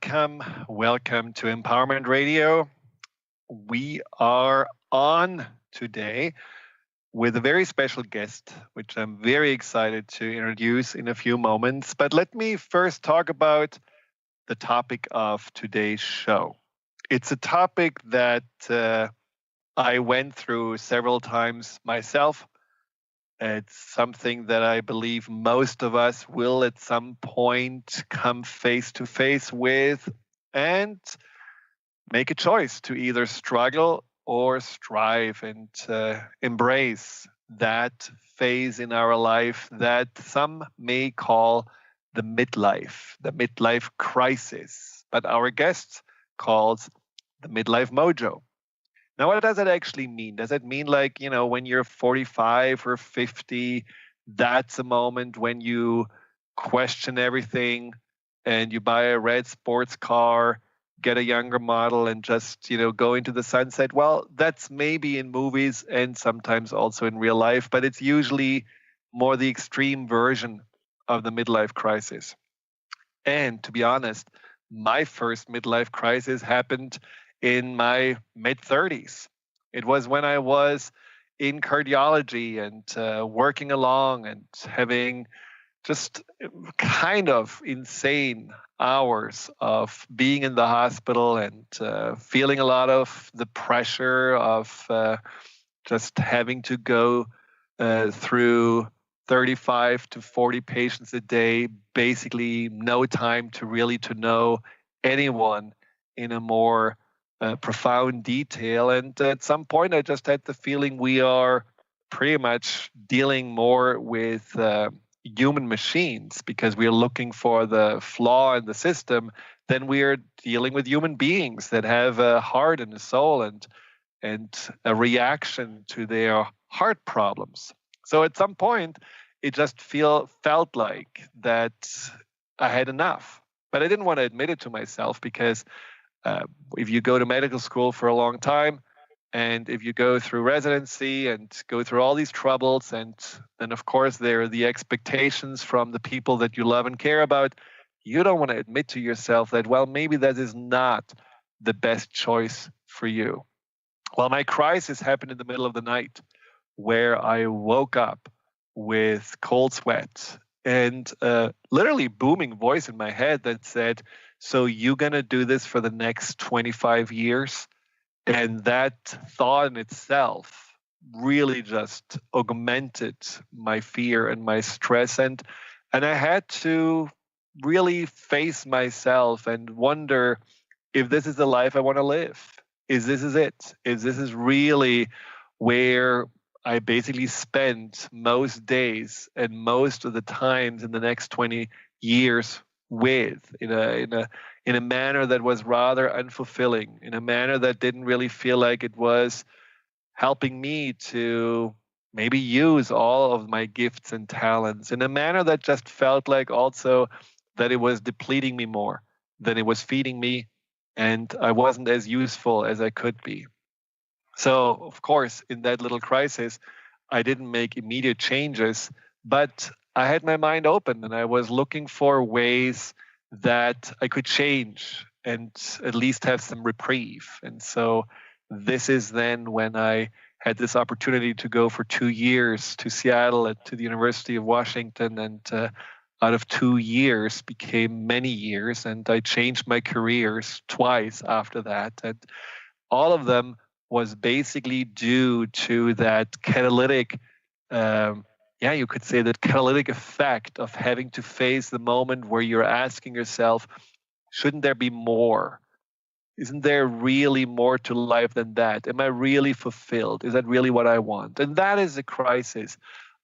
welcome to Empowerment Radio. We are on today with a very special guest, which I'm very excited to introduce in a few moments. But let me first talk about the topic of today's show. It's a topic that I went through several times myself. It's something that I believe most of us will at some point come face to face with and make a choice to either struggle or strive and embrace that phase in our life that some may call the midlife crisis. But our guest calls the Midlife Mojo. Now, what does that actually mean? Does it mean like, when you're 45 or 50, that's a moment when you question everything and you buy a red sports car, get a younger model and just, go into the sunset? Well, that's maybe in movies and sometimes also in real life, but it's usually more the extreme version of the midlife crisis. And to be honest, my first midlife crisis happened in my mid-30s. It was when I was in cardiology and working along and having just kind of insane hours of being in the hospital and feeling a lot of the pressure of just having to go through 35 to 40 patients a day, basically no time to know anyone in a more profound detail. And at some point, I just had the feeling we are pretty much dealing more with human machines because we are looking for the flaw in the system than we are dealing with human beings that have a heart and a soul and a reaction to their heart problems. So at some point, it just felt like that I had enough. But I didn't want to admit it to myself because if you go to medical school for a long time, and if you go through residency and go through all these troubles, and then of course there are the expectations from the people that you love and care about, you don't want to admit to yourself that, well, maybe that is not the best choice for you. Well, my crisis happened in the middle of the night where I woke up with cold sweat and literally booming voice in my head that said, "So you're going to do this for the next 25 years? And that thought in itself really just augmented my fear and my stress. And I had to really face myself and wonder if this is the life I want to live. Is this it? Is this is really where I basically spend most days and most of the times in the next 20 years with in a manner that was rather unfulfilling, in a manner that didn't really feel like it was helping me to maybe use all of my gifts and talents, in a manner that just felt like also that it was depleting me more than it was feeding me, and I wasn't as useful as I could be. So, of course, in that little crisis, I didn't make immediate changes, but I had my mind open and I was looking for ways that I could change and at least have some reprieve. And so this is then when I had this opportunity to go for 2 years to Seattle and to the University of Washington, and out of 2 years became many years, and I changed my careers twice after that. And all of them was basically due to that catalytic you could say that catalytic effect of having to face the moment where you're asking yourself, shouldn't there be more? Isn't there really more to life than that? Am I really fulfilled? Is that really what I want? And that is a crisis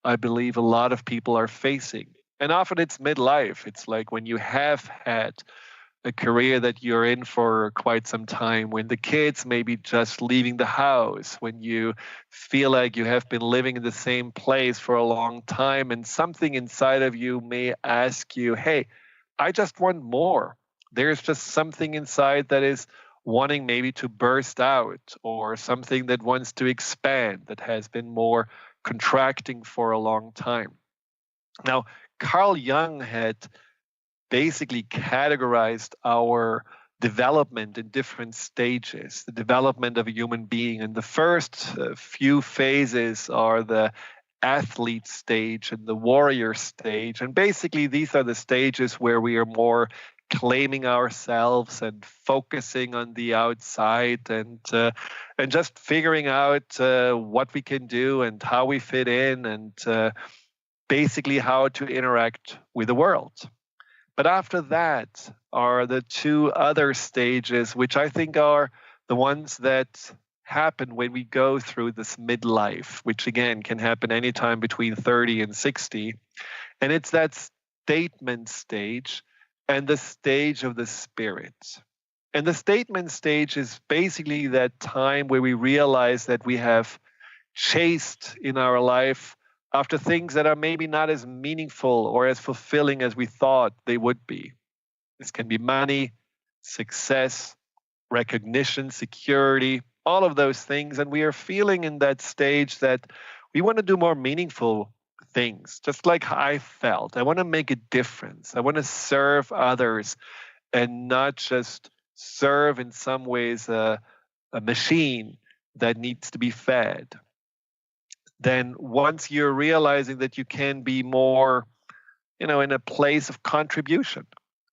I believe a lot of people are facing. And often it's midlife. It's like when you have had a career that you're in for quite some time, when the kids may be just leaving the house, when you feel like you have been living in the same place for a long time, and something inside of you may ask you, hey, I just want more. There's just something inside that is wanting maybe to burst out, or something that wants to expand, that has been more contracting for a long time. Now, Carl Jung had basically categorized our development in different stages, the development of a human being. And the first few phases are the athlete stage and the warrior stage. And basically, these are the stages where we are more claiming ourselves and focusing on the outside and just figuring out what we can do and how we fit in and basically how to interact with the world. But after that are the two other stages, which I think are the ones that happen when we go through this midlife, which again can happen anytime between 30 and 60. And it's that statement stage and the stage of the spirit. And the statement stage is basically that time where we realize that we have chased in our life after things that are maybe not as meaningful or as fulfilling as we thought they would be. This can be money, success, recognition, security, all of those things. And we are feeling in that stage that we want to do more meaningful things, just like I felt. I want to make a difference. I want to serve others and not just serve in some ways a machine that needs to be fed. Then once you're realizing that you can be more, in a place of contribution,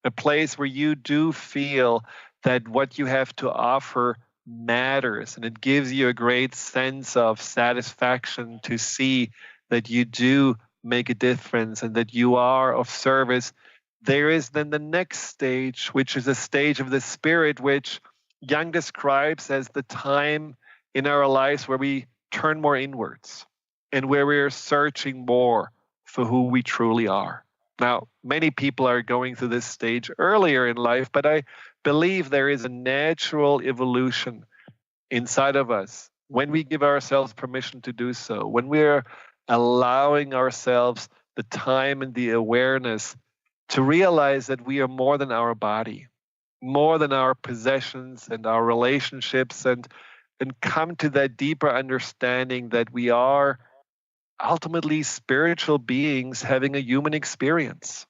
a place where you do feel that what you have to offer matters and it gives you a great sense of satisfaction to see that you do make a difference and that you are of service, there is then the next stage, which is a stage of the spirit, which Jung describes as the time in our lives where we turn more inwards and where we're searching more for who we truly are. Now, many people are going through this stage earlier in life, but I believe there is a natural evolution inside of us when we give ourselves permission to do so, when we're allowing ourselves the time and the awareness to realize that we are more than our body, more than our possessions and our relationships, and come to that deeper understanding that we are ultimately spiritual beings having a human experience.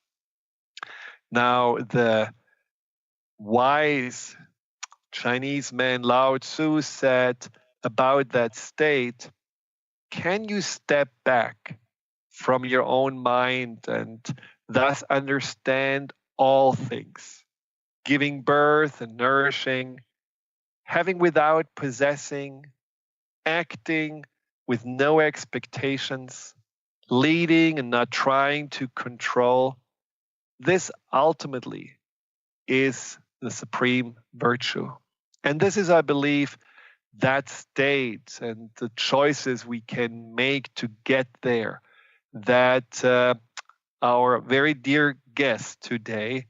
Now, the wise Chinese man Lao Tzu said about that state, can you step back from your own mind and thus understand all things, giving birth and nourishing, having without possessing, acting with no expectations, leading and not trying to control? This ultimately is the supreme virtue. And this is, I believe, that state and the choices we can make to get there that our very dear guest today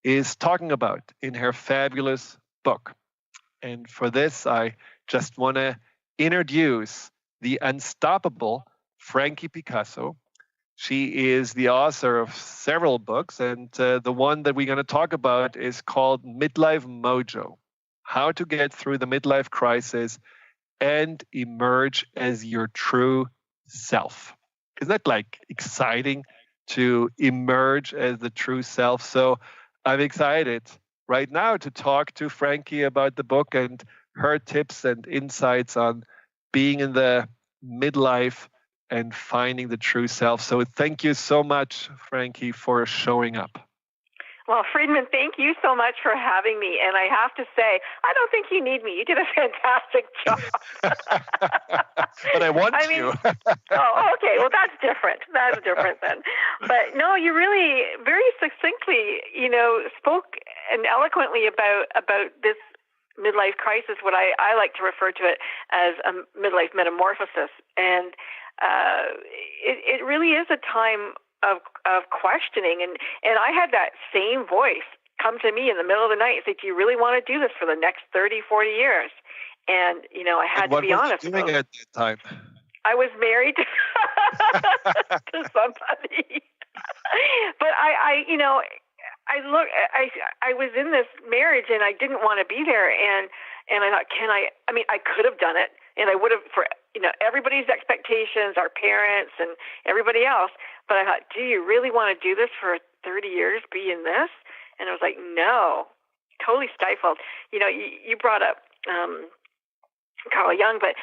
is talking about in her fabulous book. And for this, I just want to introduce the unstoppable Frankie Picasso. She is the author of several books, and the one that we're going to talk about is called Midlife Mojo: How to Get Through the Midlife Crisis and Emerge as Your True Self. Isn't that like exciting to emerge as the true self? So I'm excited right now to talk to Frankie about the book and her tips and insights on being in the midlife and finding the true self. So thank you so much, Frankie, for showing up. Well, Friedemann, thank you so much for having me. And I have to say, I don't think you need me. You did a fantastic job. But I want you. Oh, okay. Well, that's different. That's different then. But no, you really very succinctly, spoke and eloquently about this midlife crisis, what I like to refer to it as a midlife metamorphosis. And it really is a time of questioning. And I had that same voice come to me in the middle of the night and say, do you really want to do this for the next 30, 40 years? And, I had to be honest. What were you doing at that time? I was married to somebody. But I was in this marriage and I didn't want to be there. And I thought, I could have done it, and I would have for, everybody's expectations, our parents and everybody else. But I thought, do you really want to do this for 30 years be in this? And I was like, no, totally stifled. You brought up Carl Jung, but,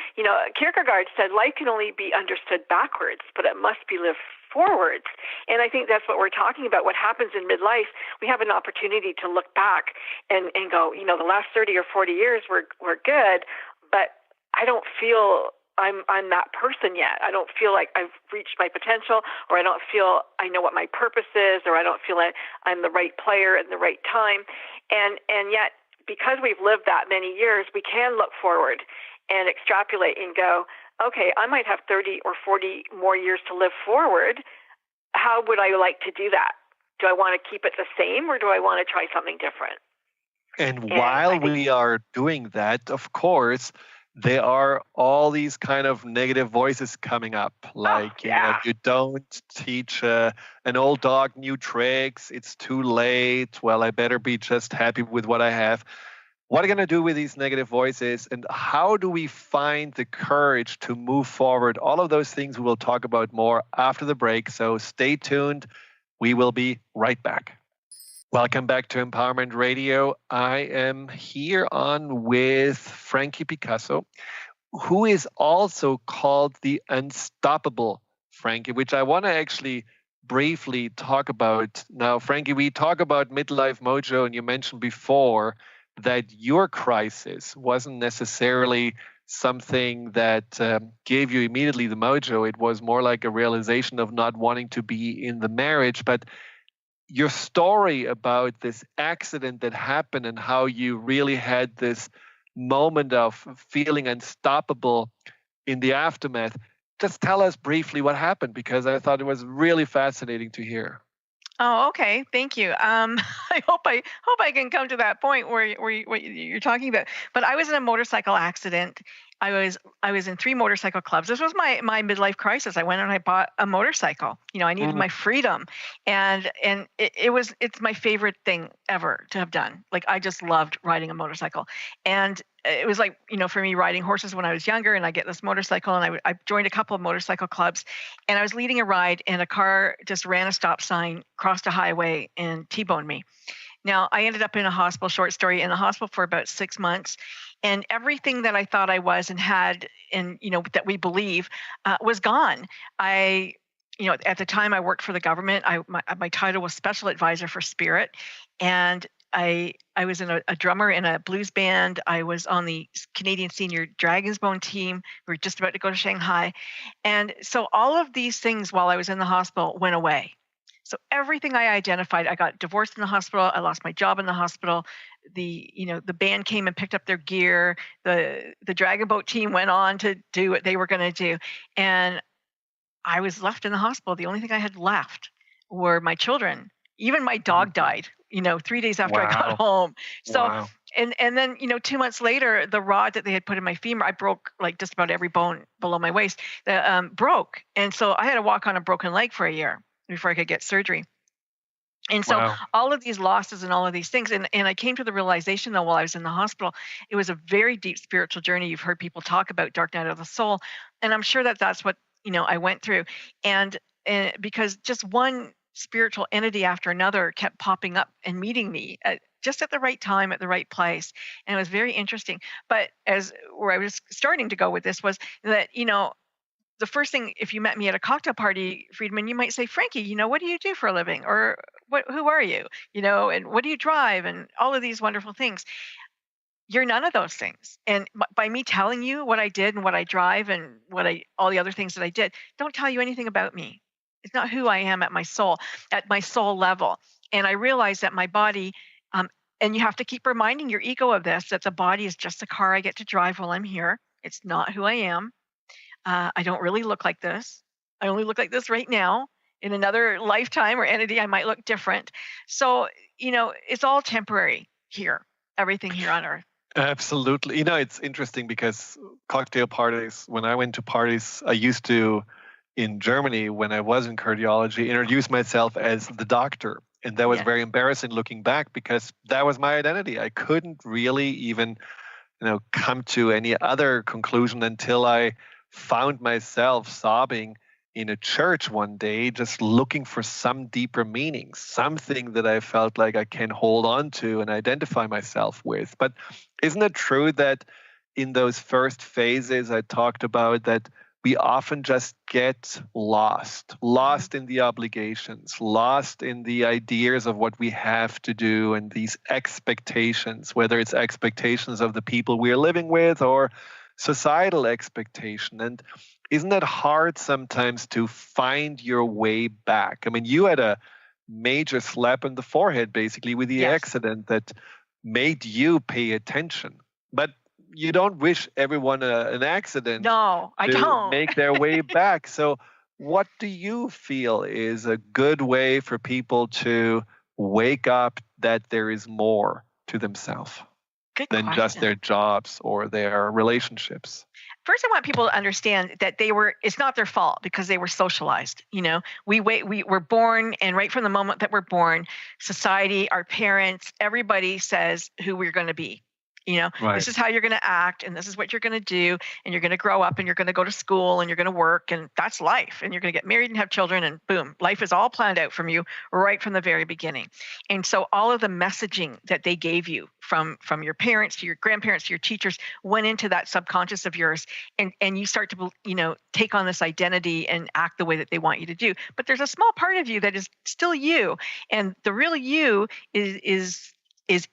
Kierkegaard said life can only be understood backwards, but it must be lived forwards. And I think that's what we're talking about. What happens in midlife, we have an opportunity to look back and go, the last 30 or 40 years were good, but I don't feel I'm that person yet. I don't feel like I've reached my potential, or I don't feel I know what my purpose is, or I don't feel like I'm the right player at the right time. And yet, because we've lived that many years, we can look forward and extrapolate and go, okay, I might have 30 or 40 more years to live forward. How would I like to do that? Do I want to keep it the same, or do I want to try something different? And while we are doing that, of course, there are all these kind of negative voices coming up. Like, you don't teach an old dog new tricks. It's too late. Well, I better be just happy with what I have. What are you going to do with these negative voices? And how do we find the courage to move forward? All of those things we will talk about more after the break. So stay tuned. We will be right back. Welcome back to Empowerment Radio. I am here on with Frankie Picasso, who is also called the Unstoppable Frankie, which I want to actually briefly talk about. Now, Frankie, we talk about Midlife Mojo, and you mentioned before that your crisis wasn't necessarily something that gave you immediately the mojo. It was more like a realization of not wanting to be in the marriage. But your story about this accident that happened and how you really had this moment of feeling unstoppable in the aftermath, just tell us briefly what happened, because I thought it was really fascinating to hear. Oh, okay. Thank you. I hope I can come to that point where what you're talking about. But I was in a motorcycle accident. I was in 3 motorcycle clubs. This was my midlife crisis. I went and I bought a motorcycle. I needed my freedom, and it's my favorite thing ever to have done. Like, I just loved riding a motorcycle, and it was like, for me, riding horses when I was younger, and I get this motorcycle, and I joined a couple of motorcycle clubs, and I was leading a ride, and a car just ran a stop sign, crossed a highway, and T-boned me. Now, I ended up in a hospital, short story, in the hospital for about 6 months, and everything that I thought I was and had, and that we believe, was gone. At the time I worked for the government. My title was Special Advisor for Spirit, and I was a drummer in a blues band. I was on the Canadian Senior Dragon's Bone team. We were just about to go to Shanghai. And so all of these things while I was in the hospital went away. So everything I identified, I got divorced in the hospital. I lost my job in the hospital. The band came and picked up their gear. The Dragon Boat team went on to do what they were going to do. And I was left in the hospital. The only thing I had left were my children. Even my dog died, 3 days after I got home. So, and then, 2 months later, the rod that they had put in my femur, I broke like just about every bone below my waist, broke. And so I had to walk on a broken leg for a year before I could get surgery. And so all of these losses and all of these things, and I came to the realization, though, while I was in the hospital, it was a very deep spiritual journey. You've heard people talk about dark night of the soul, and I'm sure that that's what, I went through. And because just one spiritual entity after another kept popping up and meeting me just at the right time, at the right place. And it was very interesting. But where I was starting to go with this was that, the first thing, if you met me at a cocktail party, Friedemann, you might say, Frankie, what do you do for a living? Or who are you? And what do you drive? And all of these wonderful things. You're none of those things. And by me telling you what I did and what I drive and all the other things that I did, don't tell you anything about me. It's not who I am at my soul level. And I realized that my body, and you have to keep reminding your ego of this, that the body is just a car I get to drive while I'm here. It's not who I am. I don't really look like this. I only look like this right now. In another lifetime or entity, I might look different. So, it's all temporary here, everything here on earth. Absolutely. It's interesting because cocktail parties, when I went to parties, I used to, in Germany, when I was in cardiology, introduce myself as the doctor. And that was very embarrassing looking back, because that was my identity. I couldn't really even, come to any other conclusion until I found myself sobbing in a church one day, just looking for some deeper meaning, something that I felt like I can hold on to and identify myself with. But isn't it true that in those first phases I talked about, that we often just get lost in the obligations, lost in the ideas of what we have to do and these expectations, whether it's expectations of the people we're living with or societal expectation. And isn't it hard sometimes to find your way back? I mean, you had a major slap on the forehead, basically, with the accident that made you pay attention. But you don't wish everyone an accident to make their way back. So what do you feel is a good way for people to wake up that there is more to themselves than just their jobs or their relationships? First, I want people to understand that it's not their fault because they were socialized. We were born, and right from the moment that we're born, society, our parents, everybody says who we're going to be. This is how you're going to act, and this is what you're going to do, and you're going to grow up, and you're going to go to school, and you're going to work, and that's life. And you're going to get married and have children, and boom, life is all planned out from you right from the very beginning. And so all of the messaging that they gave you from your parents to your grandparents to your teachers went into that subconscious of yours, and you start to take on this identity and act the way that they want you to do. But there's a small part of you that is still you, and the real you is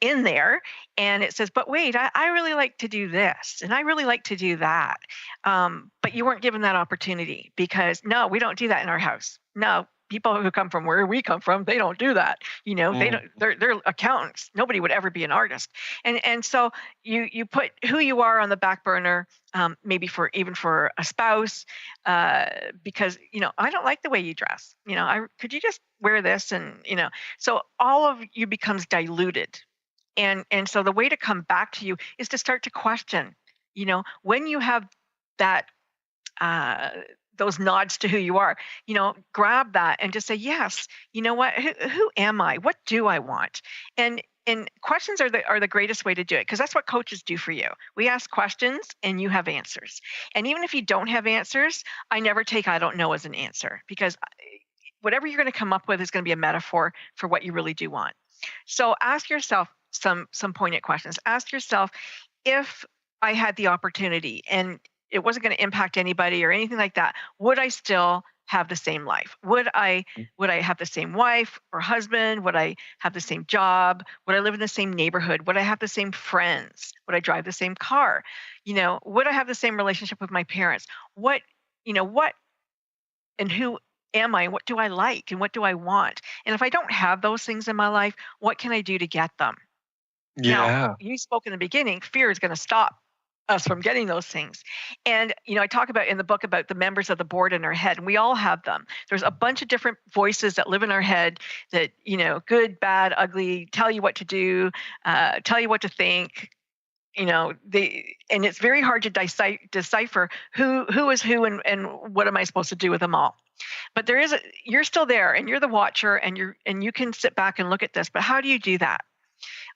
in there, and it says, but wait, I really like to do this, and I really like to do that. But you weren't given that opportunity because, no, we don't do that in our house. No, people who come from where we come from, they don't do that. They don't. They're accountants. Nobody would ever be an artist. And so you put who you are on the back burner, maybe for a spouse, because I don't like the way you dress. Could you just wear this? And so all of you becomes diluted. And so the way to come back to you is to start to question, when you have that, those nods to who you are, grab that and just say, yes, you know what, who am I? What do I want? And questions are the greatest way to do it, because that's what coaches do for you. We ask questions and you have answers. And even if you don't have answers, I never take I don't know as an answer, because whatever you're going to come up with is going to be a metaphor for what you really do want. So ask yourself some poignant questions. Ask yourself, if I had the opportunity and it wasn't going to impact anybody or anything like that, would I still have the same life? Would I have the same wife or husband? Would I have the same job? Would I live in the same neighborhood? Would I have the same friends? Would I drive the same car? Would I have the same relationship with my parents? What and who am I? What do I like? And what do I want? And if I don't have those things in my life, what can I do to get them? Yeah. Now, you spoke in the beginning, fear is going to stop us from getting those things. And, I talk about in the book about the members of the board in our head, and we all have them. There's a bunch of different voices that live in our head that, good, bad, ugly, tell you what to do, tell you what to think. And it's very hard to decipher who is who and what am I supposed to do with them all. But you're still there, and you're the watcher, and you can sit back and look at this. But how do you do that?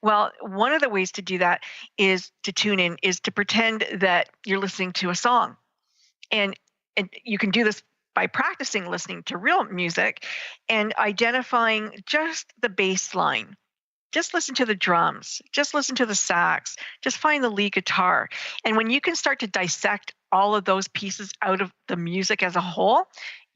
Well, one of the ways to do that is to tune in, is to pretend that you're listening to a song. And you can do this by practicing listening to real music and identifying just the bass line. Just listen to the drums. Just listen to the sax. Just find the lead guitar. And when you can start to dissect all of those pieces out of the music as a whole,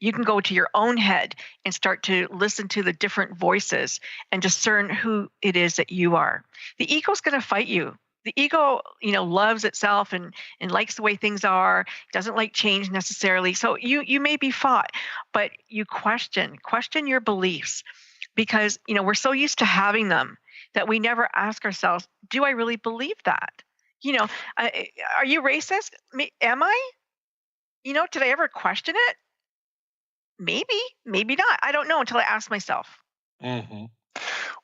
you can go to your own head and start to listen to the different voices and discern who it is that you are. The ego's going to fight you. The ego, loves itself and likes the way things are, doesn't like change necessarily. So you may be fought, but you question your beliefs, because, we're so used to having them that we never ask ourselves, do I really believe that? Are you racist? Am I? Did I ever question it? Maybe not. I don't know until I ask myself. Mm-hmm.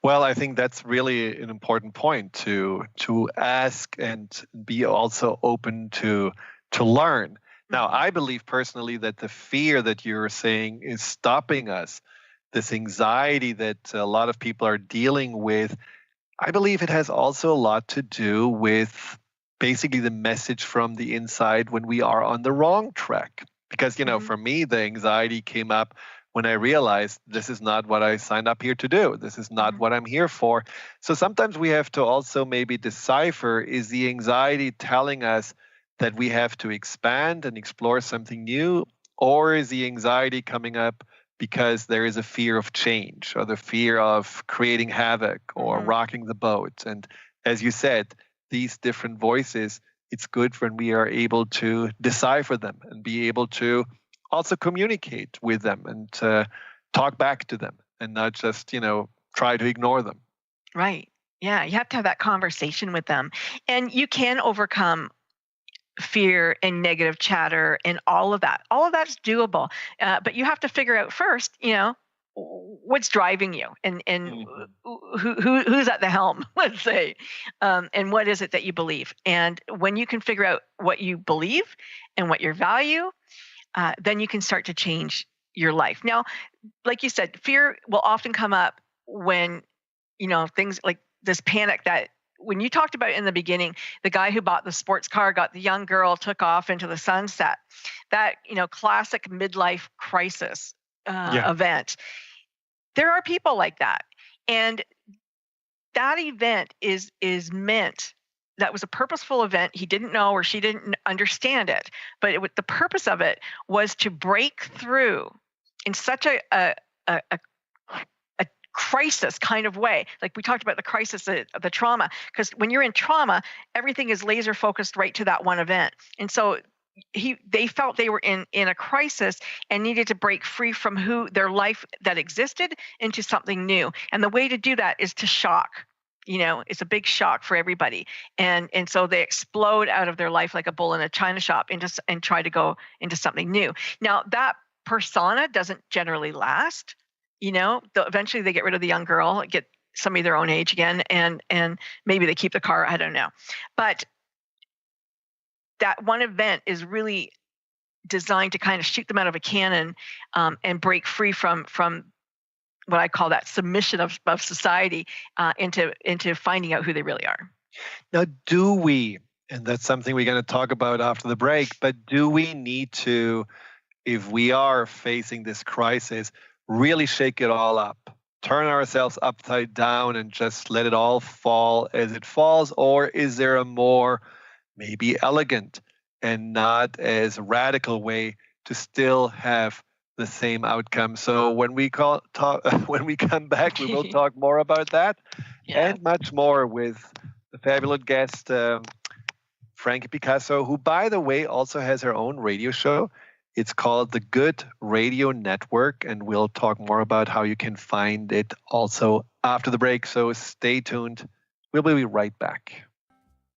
Well, I think that's really an important point to ask and be also open to learn. Now, I believe personally that the fear that you're saying is stopping us, this anxiety that a lot of people are dealing with, I believe it has also a lot to do with basically the message from the inside when we are on the wrong track. Because, for me, the anxiety came up when I realized this is not what I signed up here to do. This is not what I'm here for. So sometimes we have to also maybe decipher, is the anxiety telling us that we have to expand and explore something new? Or is the anxiety coming up because there is a fear of change or the fear of creating havoc or rocking the boat? And as you said, these different voices, it's good when we are able to decipher them and be able to also communicate with them and talk back to them and not just, try to ignore them. Right. Yeah. You have to have that conversation with them. And you can overcome fear and negative chatter and all of that. All of that's doable. But you have to figure out first, what's driving you and who's at the helm, let's say, and what is it that you believe. And when you can figure out what you believe and what your value, then you can start to change your life. Now, like you said, fear will often come up when, things like this panic that when you talked about in the beginning, the guy who bought the sports car, got the young girl, took off into the sunset, that, classic midlife crisis event. There are people like that. And that event is meant, that was a purposeful event. He didn't know or she didn't understand it. But the purpose of it was to break through in such a crisis kind of way. Like we talked about the crisis, the trauma, because when you're in trauma, everything is laser focused right to that one event. And so they felt they were in a crisis and needed to break free from their life that existed into something new. And the way to do that is to shock. It's a big shock for everybody. And so they explode out of their life like a bull in a china shop and try to go into something new. Now, that persona doesn't generally last. Eventually they get rid of the young girl, get somebody their own age again, and maybe they keep the car. I don't know. But that one event is really designed to kind of shoot them out of a cannon and break free from what I call that submission of society into finding out who they really are. Now, do we, and that's something we're going to talk about after the break, but do we need to, if we are facing this crisis, really shake it all up, turn ourselves upside down and just let it all fall as it falls? Or is there a more maybe elegant and not as radical way to still have the same outcome? So when we come back, we will talk more about that and much more with the fabulous guest, Frankie Picasso, who, by the way, also has her own radio show. It's called The Good Radio Network, and we'll talk more about how you can find it also after the break. So stay tuned. We'll be right back.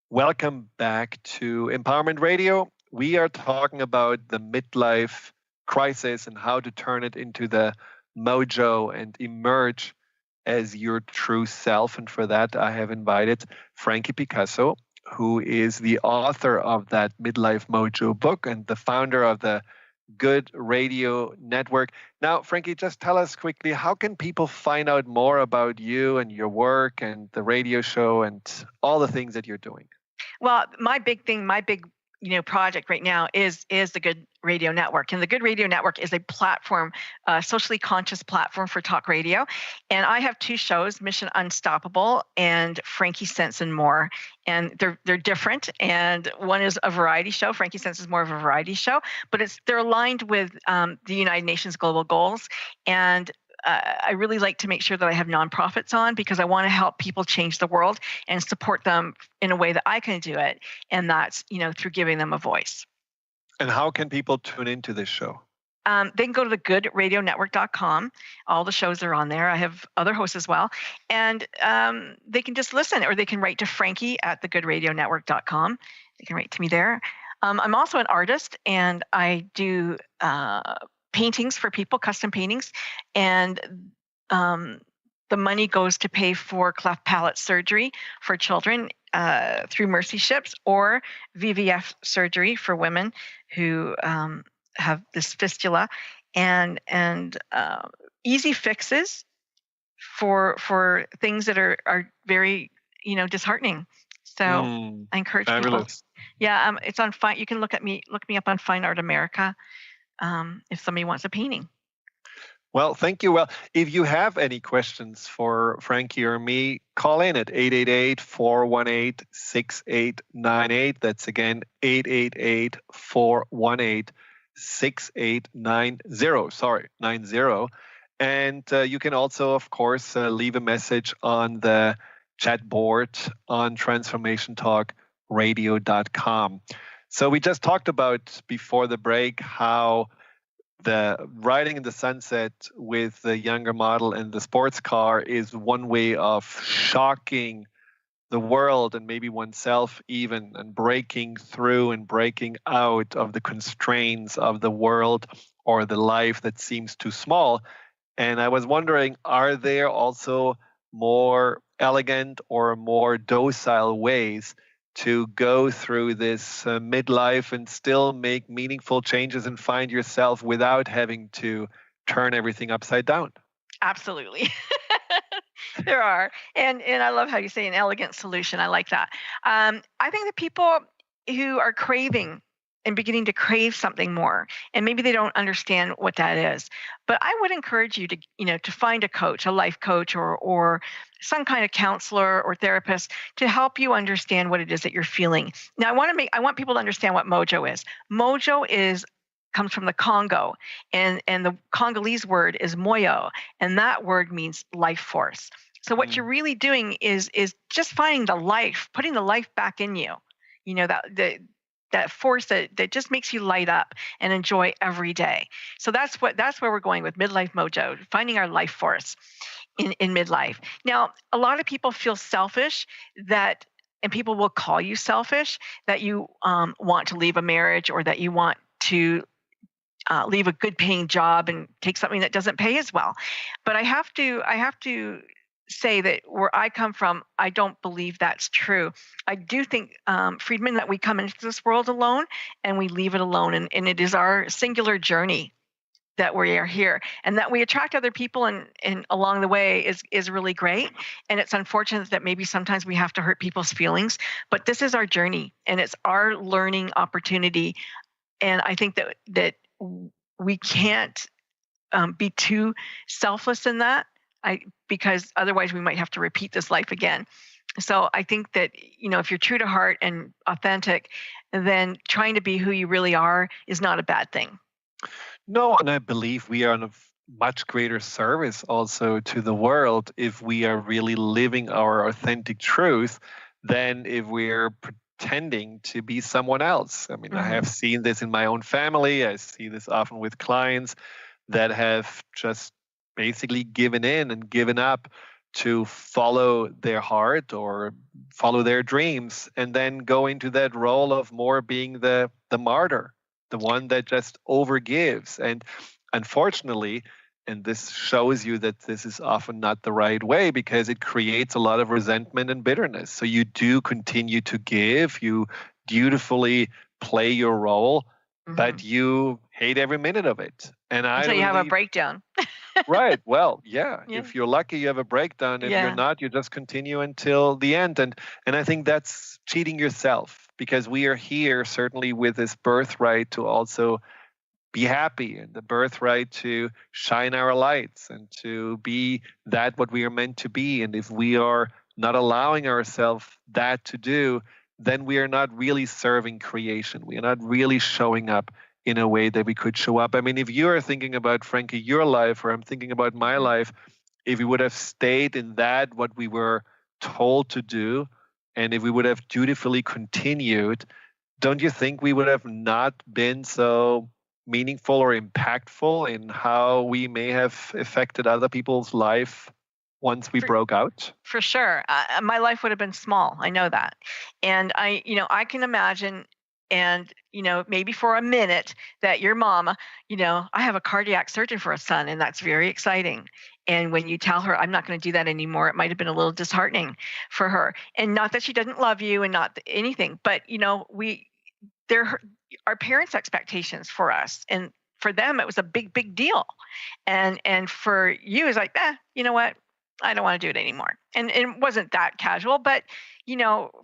Welcome back to Empowerment Radio. We are talking about the midlife crisis and how to turn it into the mojo and emerge as your true self. And for that, I have invited Frankie Picasso, who is the author of that Midlife Mojo book and the founder of the Good Radio Network. Now, Frankie, just tell us quickly, how can people find out more about you and your work and the radio show and all the things that you're doing? Well, my big project right now is the Good Radio Network. And the Good Radio Network is a platform, a socially conscious platform for talk radio. And I have two shows, Mission Unstoppable and Frankie Sense and More. And they're different. And one is a variety show. Frankie Sense is more of a variety show, but they're aligned with the United Nations global goals. And I really like to make sure that I have nonprofits on because I want to help people change the world and support them in a way that I can do it. And that's, through giving them a voice. And how can people tune into this show? They can go to thegoodradionetwork.com. All the shows are on there. I have other hosts as well. And they can just listen, or they can write to Frankie at thegoodradionetwork.com. They can write to me there. I'm also an artist, and I do paintings for people, custom paintings. And the money goes to pay for cleft palate surgery for children through Mercy Ships, or VVF surgery for women who have this fistula, and easy fixes for things that are very disheartening. So I encourage people. Fabulous. Yeah, it's on Fine. You can look me up on Fine Art America. if somebody wants a painting. Well, thank you. Well, if you have any questions for Frankie or me, call in at 888-418-6898. That's again 888-418-6890. Sorry, 90. And you can also, of course, leave a message on the chat board on transformationtalkradio.com. So we just talked about before the break how the riding in the sunset with the younger model and the sports car is one way of shocking the world and maybe oneself even, and breaking through and breaking out of the constraints of the world or the life that seems too small. And I was wondering, are there also more elegant or more docile ways to go through this midlife and still make meaningful changes and find yourself without having to turn everything upside down? Absolutely. There are. And I love how you say an elegant solution. I like that. I think that people who are craving and beginning to crave something more, and maybe they don't understand what that is, but I would encourage you to, to find a coach, a life coach, or some kind of counselor or therapist to help you understand what it is that you're feeling. Now, I want people to understand what mojo is. Mojo comes from the Congo, and the Congolese word is moyo, and that word means life force. So what you're really doing is just finding the life, putting the life back in you. That force that just makes you light up and enjoy every day. So that's where we're going with Midlife Mojo, finding our life force in midlife. Now, a lot of people feel selfish and people will call you selfish, that you want to leave a marriage, or that you want to leave a good paying job and take something that doesn't pay as well. But I have to say that where I come from, I don't believe that's true. I do think, Friedemann, that we come into this world alone and we leave it alone. And it is our singular journey that we are here, and that we attract other people and along the way is really great. And it's unfortunate that maybe sometimes we have to hurt people's feelings, but this is our journey and it's our learning opportunity. And I think that we can't be too selfless in that, because otherwise we might have to repeat this life again. So I think that, if you're true to heart and authentic, then trying to be who you really are is not a bad thing. No, and I believe we are of much greater service also to the world if we are really living our authentic truth than if we're pretending to be someone else. I mean, I have seen this in my own family. I see this often with clients that have just basically given in and given up to follow their heart or follow their dreams, and then go into that role of more being the martyr, the one that just overgives. And unfortunately, and this shows you that this is often not the right way, because it creates a lot of resentment and bitterness. So you do continue to give, you dutifully play your role, but you hate every minute of it. And until you have a breakdown. Right. Well, yeah. If you're lucky, you have a breakdown. If you're not, you just continue until the end. And I think that's cheating yourself, because we are here certainly with this birthright to also be happy, and the birthright to shine our lights and to be that what we are meant to be. And if we are not allowing ourselves that to do, then we are not really serving creation. We are not really showing up in a way that we could show up. I mean, if you are thinking about, Frankie, your life, or I'm thinking about my life, if we would have stayed in that, what we were told to do, and if we would have dutifully continued, don't you think we would have not been so meaningful or impactful in how we may have affected other people's life once we broke out? For sure. My life would have been small. I know that. And I can imagine, and, maybe for a minute, that your mama, I have a cardiac surgeon for a son, and that's very exciting. And when you tell her, I'm not going to do that anymore, it might have been a little disheartening for her. And not that she doesn't love you and not anything, but, there are parents' expectations for us. And for them, it was a big, big deal. And for you, it's like, you know what? I don't want to do it anymore. And it wasn't that casual, but,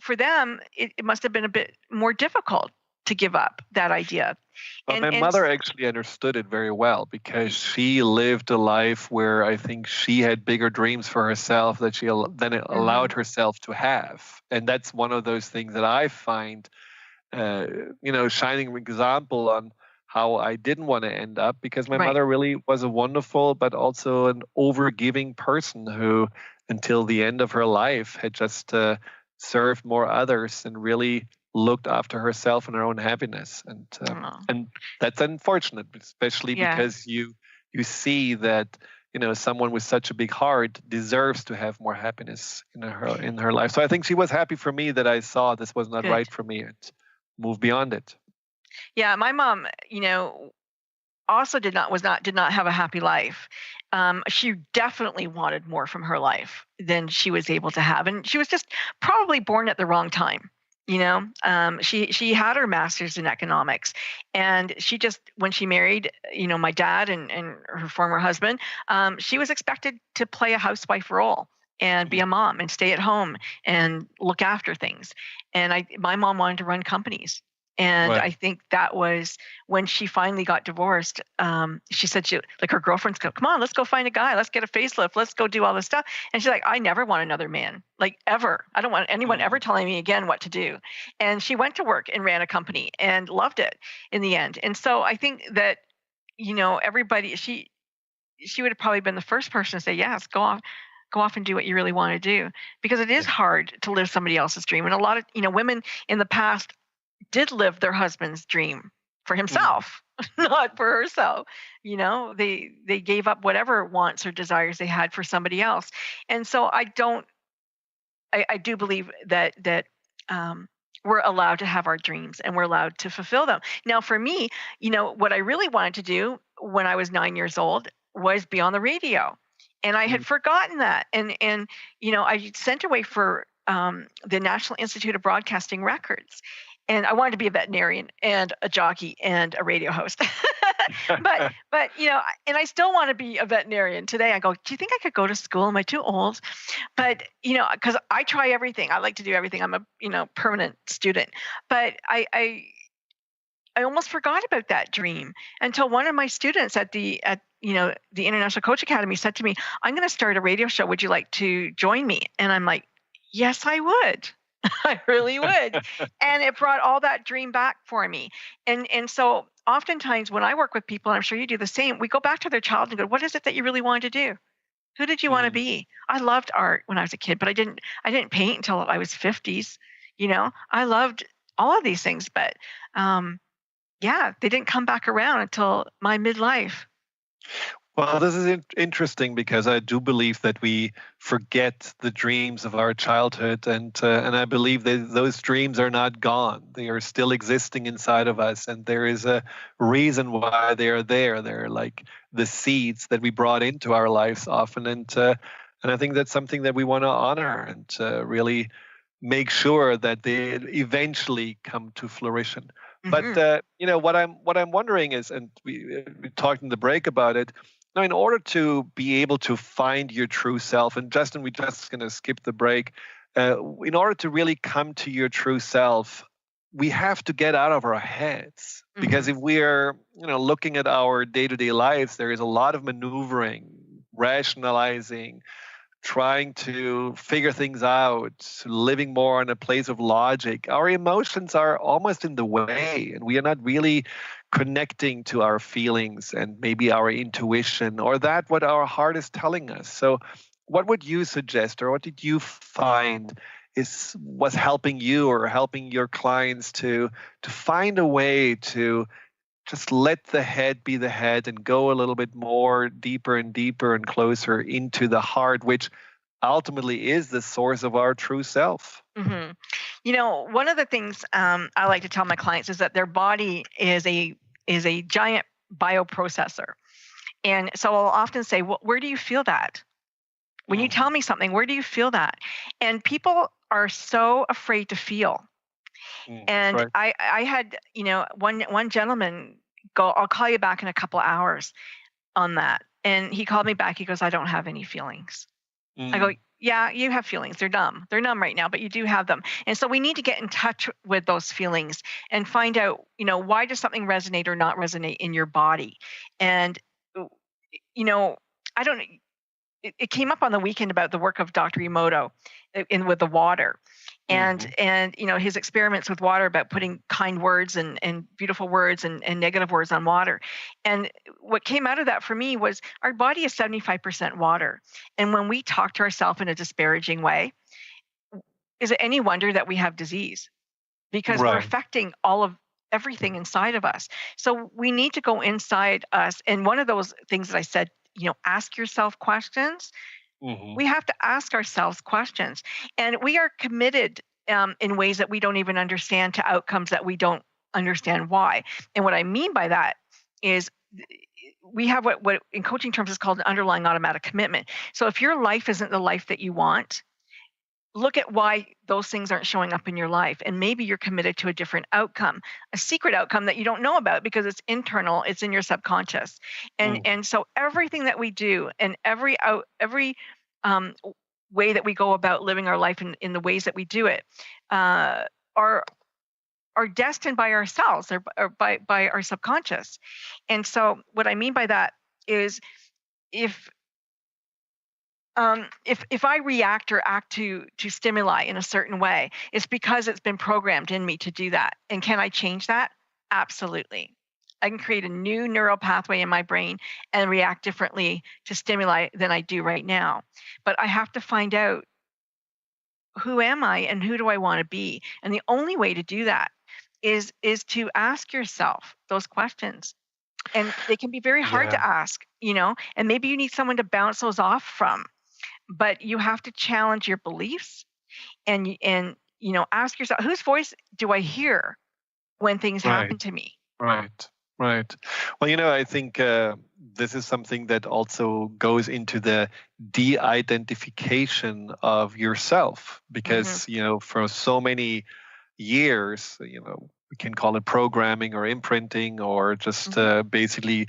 for them, it must have been a bit more difficult to give up that idea. But my mother actually understood it very well, because she lived a life where I think she had bigger dreams for herself that she then allowed herself to have. And that's one of those things that I find, shining example on how I didn't want to end up, because my mother really was a wonderful but also an overgiving person who, until the end of her life, had just served more others and really looked after herself and her own happiness. And that's unfortunate, especially because you see that someone with such a big heart deserves to have more happiness in her life. So I think she was happy for me that I saw this was not right for me and moved beyond it. Yeah, my mom, also did not have a happy life. She definitely wanted more from her life than she was able to have, and she was just probably born at the wrong time. She had her master's in economics, and she just, when she married, my dad and her former husband, she was expected to play a housewife role and be a mom and stay at home and look after things. And my mom wanted to run companies. And I think that was when she finally got divorced. She said, her girlfriends go, come on, let's go find a guy. Let's get a facelift. Let's go do all this stuff. And she's like, I never want another man, like ever. I don't want anyone ever telling me again what to do. And she went to work and ran a company and loved it in the end. And so I think that, everybody, she would have probably been the first person to say, yes, go off and do what you really want to do, because it is hard to live somebody else's dream. And a lot of, women in the past did live their husband's dream for himself, not for herself. They gave up whatever wants or desires they had for somebody else. And so I do believe that we're allowed to have our dreams and we're allowed to fulfill them. Now, for me, what I really wanted to do when I was 9 years old was be on the radio. And I had forgotten that. And I sent away for the National Institute of Broadcasting Records. And I wanted to be a veterinarian and a jockey and a radio host. but and I still want to be a veterinarian today. I go, do you think I could go to school? Am I too old? But, because I try everything. I like to do everything. I'm a, permanent student. But I almost forgot about that dream until one of my students at the International Coach Academy said to me, I'm going to start a radio show. Would you like to join me? And I'm like, yes, I would. I really would. And it brought all that dream back for me. And so oftentimes when I work with people, and I'm sure you do the same, we go back to their childhood and go, what is it that you really wanted to do? Who did you want to be? I loved art when I was a kid, but I didn't paint until I was 50s. I loved all of these things, but they didn't come back around until my midlife. Well, this is interesting, because I do believe that we forget the dreams of our childhood, and I believe that those dreams are not gone. They are still existing inside of us, and there is a reason why they are there. They're like the seeds that we brought into our lives often, and I think that's something that we want to honor and really make sure that they eventually come to fruition. But what I'm wondering is, and we talked in the break about it. Now, in order to be able to find your true self, and Justin, we're just going to skip the break. In order to really come to your true self, we have to get out of our heads, because if we are, looking at our day-to-day lives, there is a lot of maneuvering, rationalizing, trying to figure things out, living more in a place of logic. Our emotions are almost in the way, and we are not really connecting to our feelings and maybe our intuition or that what our heart is telling us. So what would you suggest, or what did you find was helping you or helping your clients to find a way to just let the head be the head and go a little bit more deeper and deeper and closer into the heart, which ultimately is the source of our true self? One of the things I like to tell my clients is that their body is a giant bioprocessor. And so I'll often say, well, where do you feel that? When you tell me something, where do you feel that? And people are so afraid to feel. And right. I had, one gentleman go, I'll call you back in a couple of hours on that. And he called me back. He goes, I don't have any feelings. I go, yeah, you have feelings. They're numb. They're numb right now, but you do have them. And so we need to get in touch with those feelings and find out, why does something resonate or not resonate in your body? And, I don't, it came up on the weekend about the work of Dr. Emoto with the water. And his experiments with water about putting kind words and beautiful words and negative words on water. And what came out of that for me was our body is 75% water. And when we talk to ourselves in a disparaging way, is it any wonder that we have disease? Because we're affecting everything inside of us. So we need to go inside us. And one of those things that I said, ask yourself questions. We have to ask ourselves questions, and we are committed in ways that we don't even understand to outcomes that we don't understand why. And what I mean by that is we have what in coaching terms is called an underlying automatic commitment. So if your life isn't the life that you want, look at why those things aren't showing up in your life. And maybe you're committed to a different outcome, a secret outcome that you don't know about because it's internal, it's in your subconscious. And so everything that we do and every way that we go about living our life in the ways that we do it are destined by ourselves or by our subconscious. And so what I mean by that is if I react or act to stimuli in a certain way, it's because it's been programmed in me to do that. And can I change that? Absolutely. I can create a new neural pathway in my brain and react differently to stimuli than I do right now. But I have to find out, who am I and who do I want to be? And the only way to do that is to ask yourself those questions. And they can be very hard to ask, and maybe you need someone to bounce those off from. But you have to challenge your beliefs and ask yourself, whose voice do I hear when things happen to me? Right. Well, I think this is something that also goes into the de-identification of yourself because, for so many years, we can call it programming or imprinting or just basically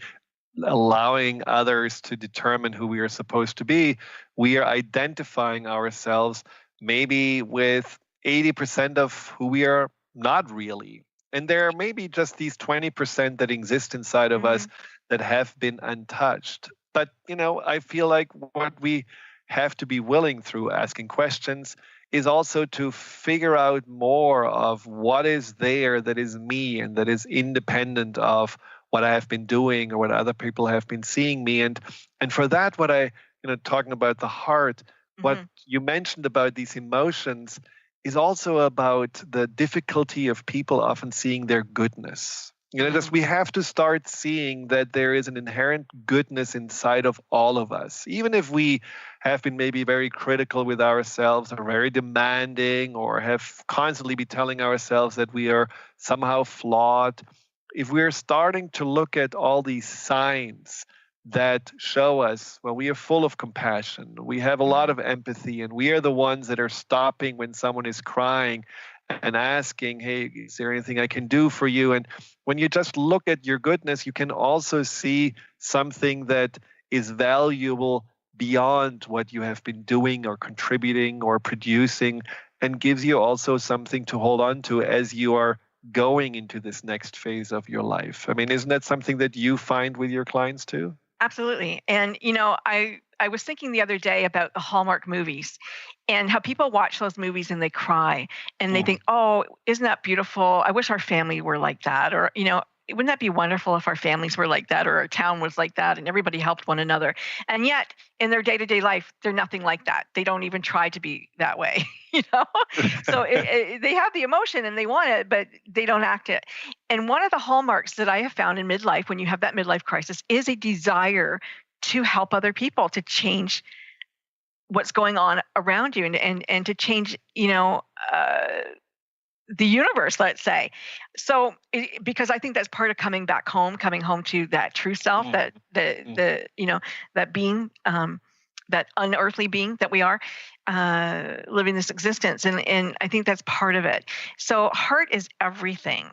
allowing others to determine who we are supposed to be. We are identifying ourselves maybe with 80% of who we are not really. And there are maybe just these 20% that exist inside of us that have been untouched. But, I feel like what we have to be willing through asking questions is also to figure out more of what is there that is me and that is independent of what I have been doing or what other people have been seeing me. And for that, what I, talking about the heart, what you mentioned about these emotions is also about the difficulty of people often seeing their goodness. Just we have to start seeing that there is an inherent goodness inside of all of us. Even if we have been maybe very critical with ourselves or very demanding or have constantly been telling ourselves that we are somehow flawed, if we're starting to look at all these signs that show us, well, we are full of compassion, we have a lot of empathy, and we are the ones that are stopping when someone is crying and asking, hey, is there anything I can do for you? And when you just look at your goodness, you can also see something that is valuable beyond what you have been doing or contributing or producing, and gives you also something to hold on to as you are going into this next phase of your life. I mean, isn't that something that you find with your clients too? Absolutely. And, I was thinking the other day about the Hallmark movies and how people watch those movies and they cry and they think, oh, isn't that beautiful? I wish our family were like that. Or, wouldn't that be wonderful if our families were like that or our town was like that and everybody helped one another? And yet in their day-to-day life, they're nothing like that. They don't even try to be that way, So they have the emotion and they want it, but they don't act it. And one of the hallmarks that I have found in midlife, when you have that midlife crisis, is a desire to help other people, to change what's going on around you and to change, the universe, let's say. So, because I think that's part of coming back home, coming home to that true self, that that being, that unearthly being that we are, living this existence, and I think that's part of it. So, heart is everything,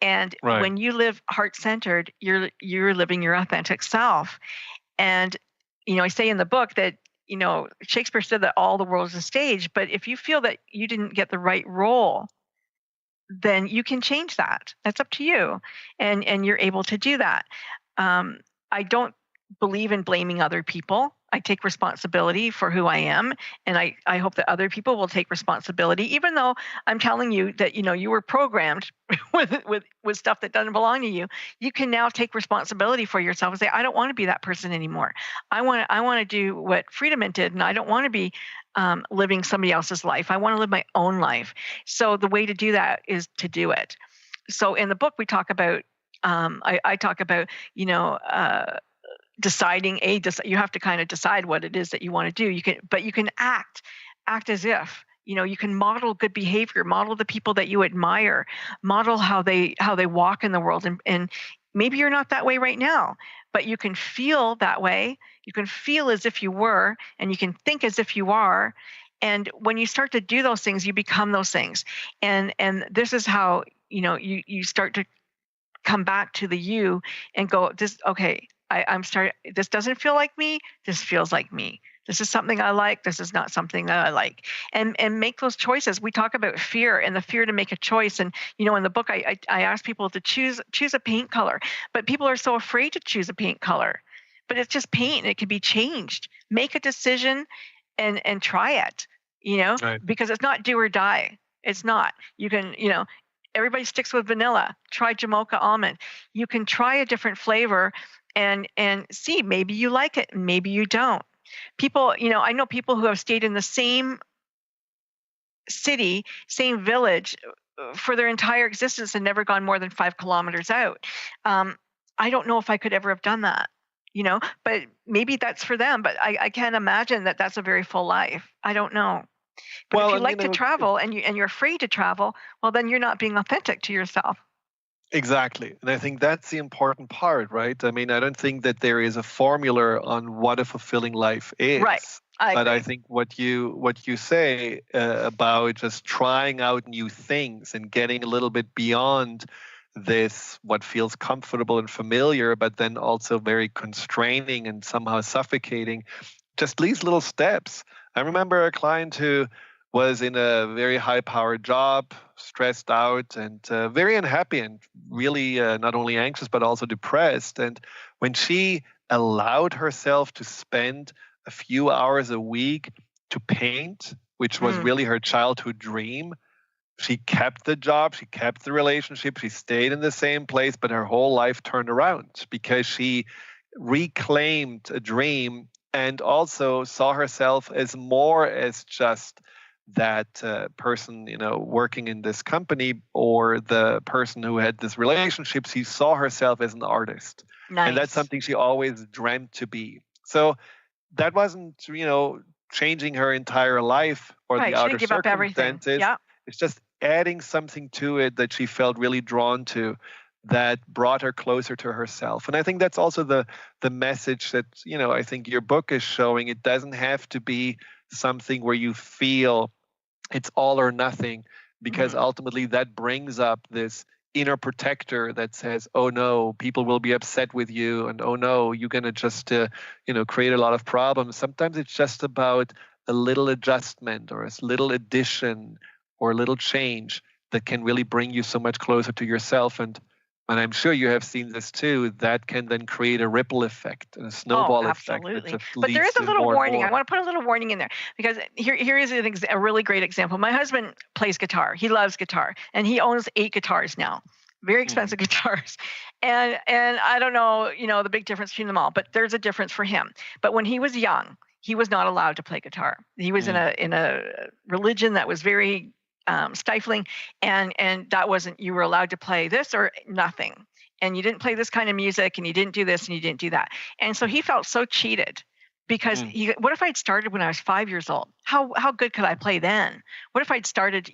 and when you live heart-centered, you're living your authentic self. And I say in the book that Shakespeare said that all the world is a stage, but if you feel that you didn't get the right role, then you can change that. That's up to you. And you're able to do that. I don't believe in blaming other people. I take responsibility for who I am, and I hope that other people will take responsibility, even though I'm telling you that you were programmed with stuff that doesn't belong to you. You can now take responsibility for yourself and say, I don't want to be that person anymore. I want to do what Friedemann did, and I don't want to be living somebody else's life. I want to live my own life. So the way to do that is to do it. So in the book we talk about I talk about deciding you have to kind of decide what it is that you want to do. You can act as if you can model good behavior, model the people that you admire, model how they walk in the world, and maybe you're not that way right now, but you can feel that way. You can feel as if you were, and you can think as if you are. And when you start to do those things, you become those things. And this is how you start to come back to the you and go, this doesn't feel like me. This feels like me. This is something I like. This is not something that I like. And make those choices. We talk about fear and the fear to make a choice. And, in the book, I ask people to choose a paint color, but people are so afraid to choose a paint color. But it's just paint and it can be changed. Make a decision and try it, Right. because it's not do or die. It's not. You can, everybody sticks with vanilla. Try Jamocha almond. You can try a different flavor and see, maybe you like it, maybe you don't. People, I know people who have stayed in the same city, same village for their entire existence and never gone more than 5 kilometers out. I don't know if I could ever have done that, but maybe that's for them. But I can't imagine that that's a very full life. I don't know. But if you like to travel and you're afraid to travel, well, then you're not being authentic to yourself. Exactly. And I think that's the important part, right? I mean, I don't think that there is a formula on what a fulfilling life is. Right. But I think what you say about just trying out new things and getting a little bit beyond this, what feels comfortable and familiar, but then also very constraining and somehow suffocating, just these little steps. I remember a client who was in a very high-powered job, stressed out, and very unhappy, and really not only anxious but also depressed. And when she allowed herself to spend a few hours a week to paint, which was really her childhood dream, she kept the job, she kept the relationship, she stayed in the same place, but her whole life turned around because she reclaimed a dream and also saw herself as more as just that person, working in this company or the person who had this relationship. She saw herself as an artist. Nice. And that's something she always dreamt to be. So that wasn't, changing her entire life or the outer circumstances. Yeah. It's just adding something to it that she felt really drawn to, that brought her closer to herself. And I think that's also the message that, I think your book is showing. It doesn't have to be something where you feel it's all or nothing, because ultimately that brings up this inner protector that says, oh no, people will be upset with you, and oh no, you're going to just create a lot of problems. Sometimes it's just about a little adjustment or a little addition or a little change that can really bring you so much closer to yourself. And I'm sure you have seen this too, that can then create a ripple effect, a snowball effect. Absolutely. But there is a little warning. I want to put a little warning in there, because here is a really great example. My husband plays guitar. He loves guitar, and he owns 8 guitars now, very expensive guitars. And I don't know, the big difference between them all, but there's a difference for him. But when he was young, he was not allowed to play guitar. He was in a religion that was very stifling, and that wasn't, you were allowed to play this or nothing, and you didn't play this kind of music, and you didn't do this and you didn't do that. And so he felt so cheated, because what if I'd started when I was 5 years old? How good could I play then? What if I'd started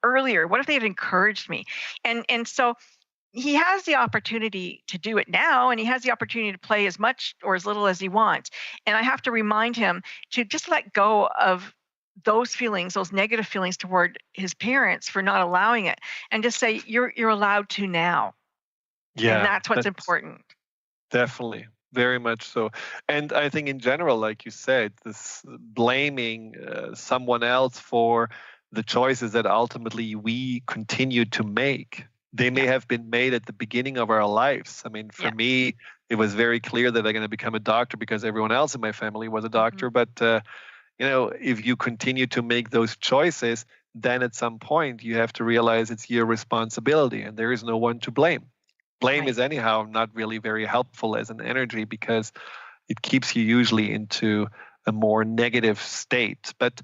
earlier? What if they had encouraged me? And so he has the opportunity to do it now, and he has the opportunity to play as much or as little as he wants. And I have to remind him to just let go of those feelings, those negative feelings toward his parents for not allowing it, and just say, you're allowed to now. Yeah, and that's what's important. Definitely. Very much so. And I think in general, like you said, this blaming someone else for the choices that ultimately we continue to make. They may have been made at the beginning of our lives. I mean, for me, it was very clear that I'm going to become a doctor because everyone else in my family was a doctor. But, if you continue to make those choices, then at some point you have to realize it's your responsibility and there is no one to blame. Blame is anyhow not really very helpful as an energy because it keeps you usually into a more negative state. But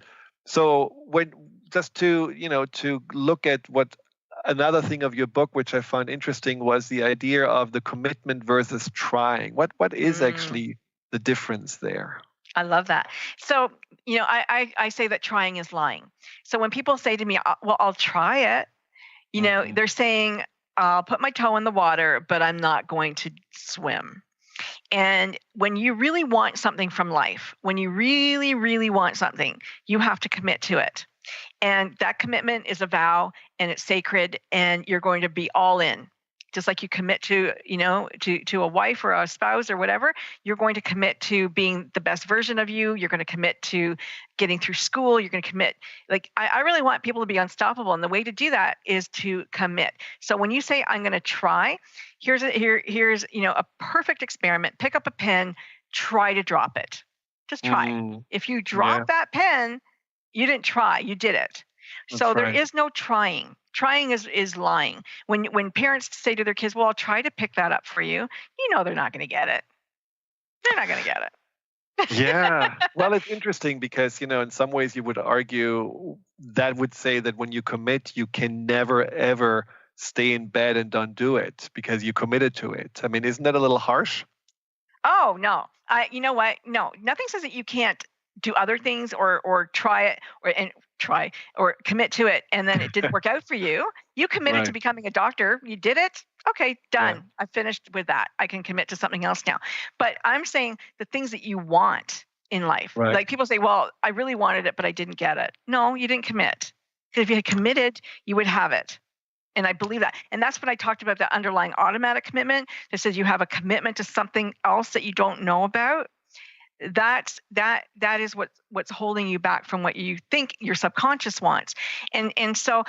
so when just to look at what another thing of your book, which I found interesting, was the idea of the commitment versus trying. What is actually the difference there? I love that. So, I say that trying is lying. So when people say to me, well, I'll try it, they're saying, I'll put my toe in the water, but I'm not going to swim. And when you really want something from life, when you really, really want something, you have to commit to it. And that commitment is a vow and it's sacred and you're going to be all in. Just like you commit to a wife or a spouse or whatever, you're going to commit to being the best version of you. You're going to commit to getting through school. You're going to commit. Like I really want people to be unstoppable. And the way to do that is to commit. So when you say, I'm going to try, here's a perfect experiment. Pick up a pen, try to drop it. Just try. If you drop that pen, you didn't try, you did it. So there is no trying. Trying is lying. When parents say to their kids, well, I'll try to pick that up for you, they're not going to get it. They're not going to get it. Yeah. Well, it's interesting because, in some ways you would argue that would say that when you commit, you can never, ever stay in bed and don't do it because you committed to it. I mean, isn't that a little harsh? Oh, no. You know what? No, nothing says that you can't do other things or try it or commit to it and then it didn't work out for you. You committed to becoming a doctor. You did it. Okay, done. Yeah. I finished with that. I can commit to something else now. But I'm saying the things that you want in life. Right. Like people say, well, I really wanted it, but I didn't get it. No, you didn't commit. Because if you had committed, you would have it. And I believe that. And that's what I talked about, the underlying automatic commitment that says you have a commitment to something else that you don't know about. That is what's holding you back from what you think your subconscious wants. And so,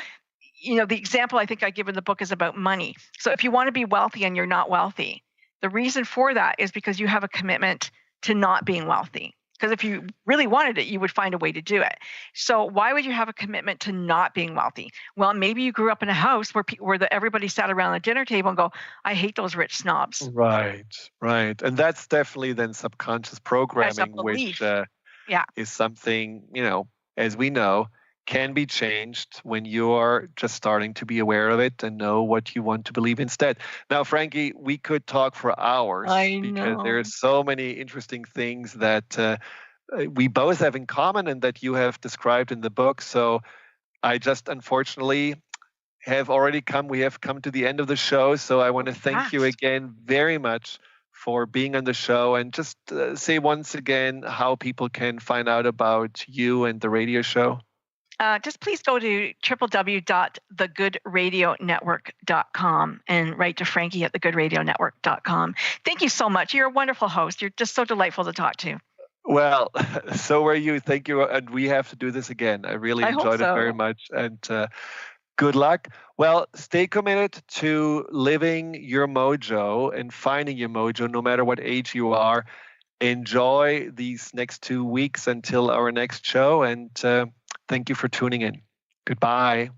the example I think I give in the book is about money. So if you want to be wealthy and you're not wealthy, the reason for that is because you have a commitment to not being wealthy. Because if you really wanted it, you would find a way to do it. So why would you have a commitment to not being wealthy? Well, maybe you grew up in a house where everybody sat around the dinner table and go, I hate those rich snobs. Right. And that's definitely then subconscious programming, which is something, as we know, can be changed when you are just starting to be aware of it and know what you want to believe instead. Now, Frankie, we could talk for hours because there are so many interesting things that we both have in common and that you have described in the book. So I just unfortunately we have come to the end of the show. So I want to thank you again very much for being on the show and just say once again how people can find out about you and the radio show. Just please go to www.thegoodradionetwork.com and write to Frankie at thegoodradionetwork.com. Thank you so much. You're a wonderful host. You're just so delightful to talk to. Well, so are you. Thank you. And we have to do this again. I really enjoyed it very much. And good luck. Well, stay committed to living your mojo and finding your mojo no matter what age you are. Enjoy these next 2 weeks until our next show. And thank you for tuning in. Goodbye.